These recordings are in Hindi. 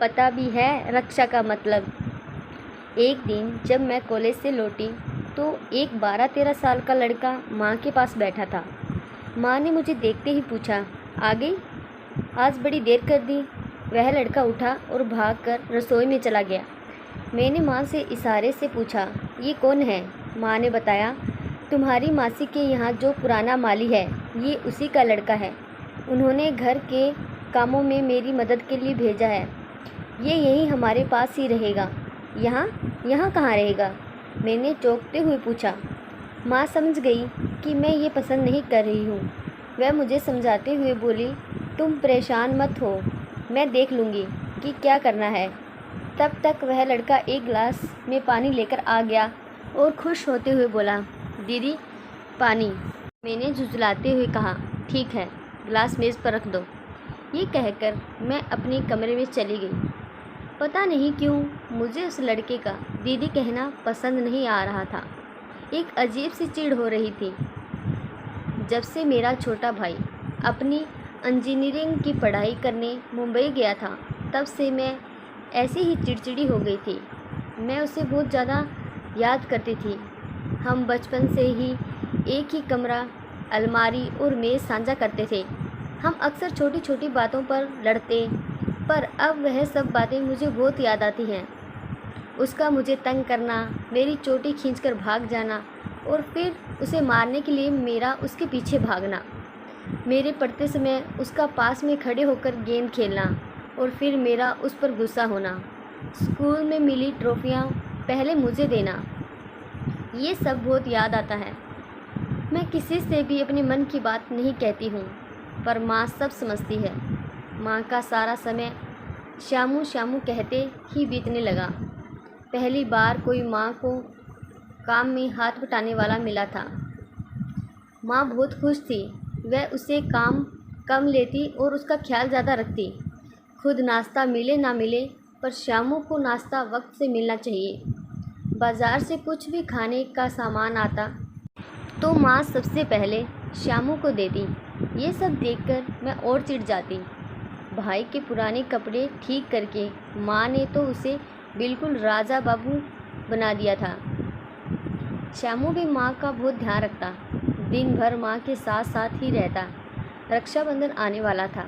पता भी है रक्षा का मतलब। एक दिन जब मैं कॉलेज से लौटी तो एक 12-13 साल का लड़का माँ के पास बैठा था। माँ ने मुझे देखते ही पूछा, आ गई? आज बड़ी देर कर दी। वह लड़का उठा और भागकर रसोई में चला गया। मैंने माँ से इशारे से पूछा, ये कौन है? माँ ने बताया, तुम्हारी मासी के यहाँ जो पुराना माली है, ये उसी का लड़का है। उन्होंने घर के कामों में मेरी मदद के लिए भेजा है। ये यहीं हमारे पास ही रहेगा। यहाँ यहाँ कहाँ रहेगा? मैंने चौंकते हुए पूछा। माँ समझ गई कि मैं ये पसंद नहीं कर रही हूँ। वह मुझे समझाते हुए बोली, तुम परेशान मत हो, मैं देख लूँगी कि क्या करना है। तब तक वह लड़का एक गिलास में पानी लेकर आ गया और खुश होते हुए बोला, दीदी पानी। मैंने झुंझलाते हुए कहा, ठीक है, गिलास मेज़ पर रख दो। ये कहकर मैं अपने कमरे में चली गई। पता नहीं क्यों मुझे उस लड़के का दीदी कहना पसंद नहीं आ रहा था। एक अजीब सी चिढ़ हो रही थी। जब से मेरा छोटा भाई अपनी इंजीनियरिंग की पढ़ाई करने मुंबई गया था, तब से मैं ऐसी ही चिड़चिड़ी हो गई थी। मैं उसे बहुत ज़्यादा याद करती थी। हम बचपन से ही एक ही कमरा, अलमारी और मेज़ साझा करते थे। हम अक्सर छोटी छोटी बातों पर लड़ते, पर अब वह सब बातें मुझे बहुत याद आती हैं। उसका मुझे तंग करना, मेरी चोटी खींचकर भाग जाना और फिर उसे मारने के लिए मेरा उसके पीछे भागना। मेरे पढ़ते समय उसका पास में खड़े होकर गेंद खेलना और फिर मेरा उस पर गुस्सा होना। स्कूल में मिली ट्रॉफियाँ पहले मुझे देना, ये सब बहुत याद आता है। मैं किसी से भी अपने मन की बात नहीं कहती हूँ, पर माँ सब समझती है। माँ का सारा समय श्यामू श्यामू कहते ही बीतने लगा। पहली बार कोई माँ को काम में हाथ बटाने वाला मिला था। माँ बहुत खुश थी। वह उसे काम कम लेती और उसका ख्याल ज़्यादा रखती। खुद नाश्ता मिले ना मिले, पर श्यामू को नाश्ता वक्त से मिलना चाहिए। बाज़ार से कुछ भी खाने का सामान आता तो माँ सबसे पहले श्यामू को देती। ये सब देखकर मैं और चिढ़ जाती। भाई के पुराने कपड़े ठीक करके माँ ने तो उसे बिल्कुल राजा बाबू बना दिया था। श्यामू भी माँ का बहुत ध्यान रखता, दिन भर माँ के साथ साथ ही रहता। रक्षाबंधन आने वाला था।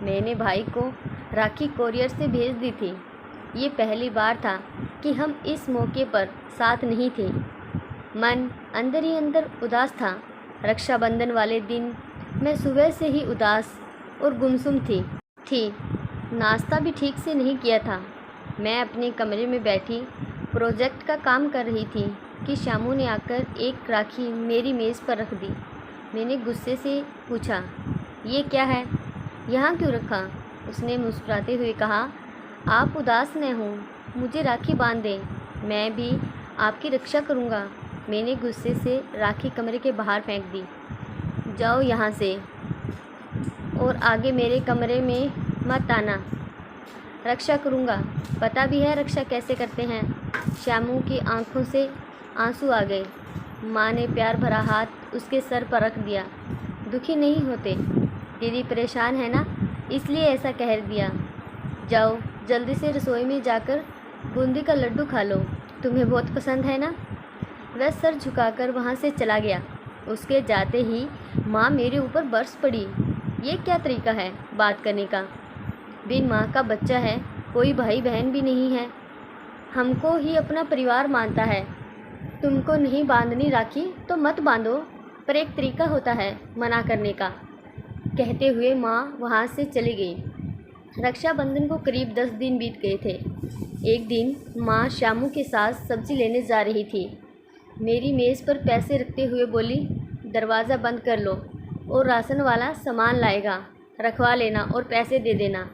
मैंने भाई को राखी कोरियर से भेज दी थी। ये पहली बार था कि हम इस मौके पर साथ नहीं थे। मन अंदर ही अंदर उदास था। रक्षाबंधन वाले दिन मैं सुबह से ही उदास और गुमसुम थी। नाश्ता भी ठीक से नहीं किया था। मैं अपने कमरे में बैठी प्रोजेक्ट का काम कर रही थी कि श्यामू ने आकर एक राखी मेरी मेज़ पर रख दी। मैंने गुस्से से पूछा, ये क्या है, यहाँ क्यों रखा? उसने मुस्कुराते हुए कहा, आप उदास न हो, मुझे राखी बांध दें, मैं भी आपकी रक्षा करूँगा। मैंने गुस्से से राखी कमरे के बाहर फेंक दी। जाओ यहाँ से और आगे मेरे कमरे में मत आना। रक्षा करूँगा, पता भी है रक्षा कैसे करते हैं। श्यामू की आंखों से आंसू आ गए। माँ ने प्यार भरा हाथ उसके सर पर रख दिया। दुखी नहीं होते, दीदी परेशान है ना, इसलिए ऐसा कह दिया। जाओ जल्दी से रसोई में जाकर बूंदी का लड्डू खा लो, तुम्हें बहुत पसंद है ना। वह सर झुकाकर वहाँ से चला गया। उसके जाते ही माँ मेरे ऊपर बरस पड़ी। ये क्या तरीका है बात करने का? बिन माँ का बच्चा है, कोई भाई बहन भी नहीं है, हमको ही अपना परिवार मानता है। तुमको नहीं बांधनी राखी तो मत बांधो, पर एक तरीका होता है मना करने का। कहते हुए माँ वहाँ से चली गई। रक्षाबंधन को करीब 10 दिन बीत गए थे। एक दिन माँ श्यामू के साथ सब्ज़ी लेने जा रही थी। मेरी मेज़ पर पैसे रखते हुए बोली, दरवाज़ा बंद कर लो और राशन वाला सामान लाएगा, रखवा लेना और पैसे दे देना।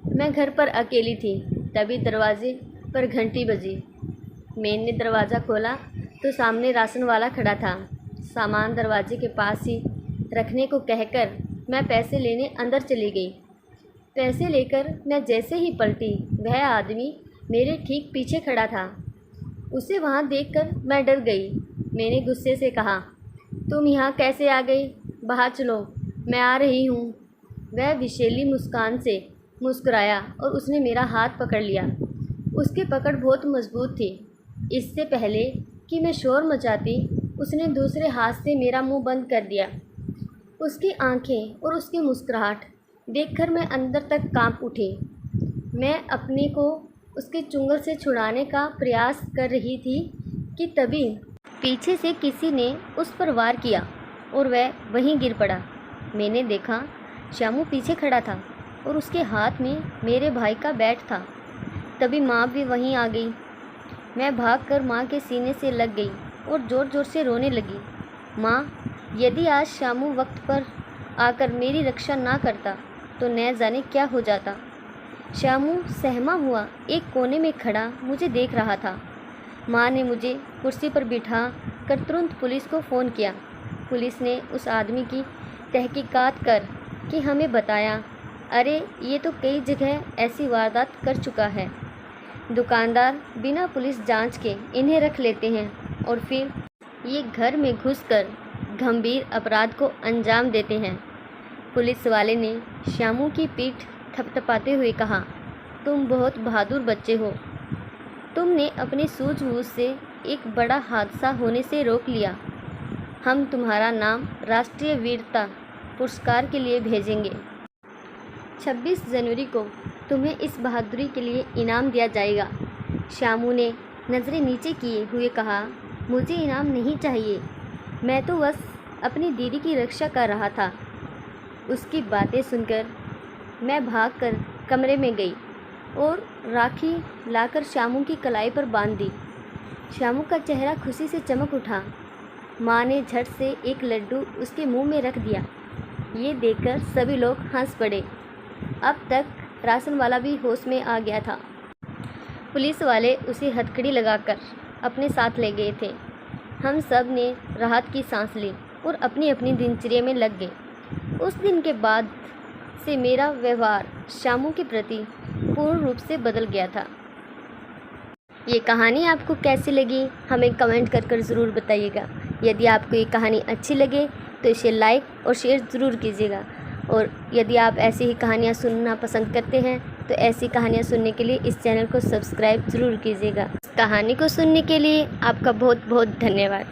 मैं घर पर अकेली थी, तभी दरवाजे पर घंटी बजी। मैंने दरवाज़ा खोला तो सामने राशन वाला खड़ा था। सामान दरवाजे के पास ही रखने को कहकर मैं पैसे लेने अंदर चली गई। पैसे लेकर मैं जैसे ही पलटी, वह आदमी मेरे ठीक पीछे खड़ा था। उसे वहाँ देखकर मैं डर गई। मैंने गुस्से से कहा, तुम यहाँ कैसे आ गई? बाहर चलो, मैं आ रही हूँ। वह विशेली मुस्कान से मुस्कुराया और उसने मेरा हाथ पकड़ लिया। उसकी पकड़ बहुत मजबूत थी। इससे पहले कि मैं शोर मचाती, उसने दूसरे हाथ से मेरा मुंह बंद कर दिया। उसकी आंखें और उसकी मुस्कुराहट देखकर मैं अंदर तक कांप उठी। मैं अपने को उसके चुंगल से छुड़ाने का प्रयास कर रही थी कि तभी पीछे से किसी ने उस पर वार किया और वह वहीं गिर पड़ा। मैंने देखा श्यामू पीछे खड़ा था और उसके हाथ में मेरे भाई का बैट था। तभी माँ भी वहीं आ गई। मैं भागकर माँ के सीने से लग गई और ज़ोर ज़ोर से रोने लगी। माँ, यदि आज श्यामू वक्त पर आकर मेरी रक्षा ना करता तो न जाने क्या हो जाता। श्यामू सहमा हुआ एक कोने में खड़ा मुझे देख रहा था। माँ ने मुझे कुर्सी पर बिठा कर तुरंत पुलिस को फ़ोन किया। पुलिस ने उस आदमी की तहकीकात कर कि हमें बताया, अरे ये तो कई जगह ऐसी वारदात कर चुका है। दुकानदार बिना पुलिस जांच के इन्हें रख लेते हैं और फिर ये घर में घुसकर गंभीर अपराध को अंजाम देते हैं। पुलिस वाले ने श्यामू की पीठ थपथपाते हुए कहा, तुम बहुत बहादुर बच्चे हो। तुमने अपनी सूझबूझ से एक बड़ा हादसा होने से रोक लिया। हम तुम्हारा नाम राष्ट्रीय वीरता पुरस्कार के लिए भेजेंगे। 26 जनवरी को तुम्हें इस बहादुरी के लिए इनाम दिया जाएगा। श्यामू ने नज़रें नीचे किए हुए कहा, मुझे इनाम नहीं चाहिए, मैं तो बस अपनी दीदी की रक्षा कर रहा था। उसकी बातें सुनकर मैं भागकर कमरे में गई और राखी लाकर श्यामू की कलाई पर बांध दी। श्यामू का चेहरा खुशी से चमक उठा। माँ ने झट से एक लड्डू उसके मुंह में रख दिया। ये देखकर सभी लोग हंस पड़े। अब तक राशन वाला भी होश में आ गया था। पुलिस वाले उसे हथकड़ी लगाकर अपने साथ ले गए थे। हम सब ने राहत की सांस ली और अपनी अपनी दिनचर्या में लग गए। उस दिन के बाद से मेरा व्यवहार श्यामू के प्रति पूर्ण रूप से बदल गया था। ये कहानी आपको कैसी लगी हमें कमेंट कर ज़रूर बताइएगा। यदि आपको ये कहानी अच्छी लगे तो इसे लाइक और शेयर ज़रूर कीजिएगा। और यदि आप ऐसी ही कहानियाँ सुनना पसंद करते हैं तो ऐसी कहानियाँ सुनने के लिए इस चैनल को सब्सक्राइब ज़रूर कीजिएगा। इस कहानी को सुनने के लिए आपका बहुत बहुत धन्यवाद।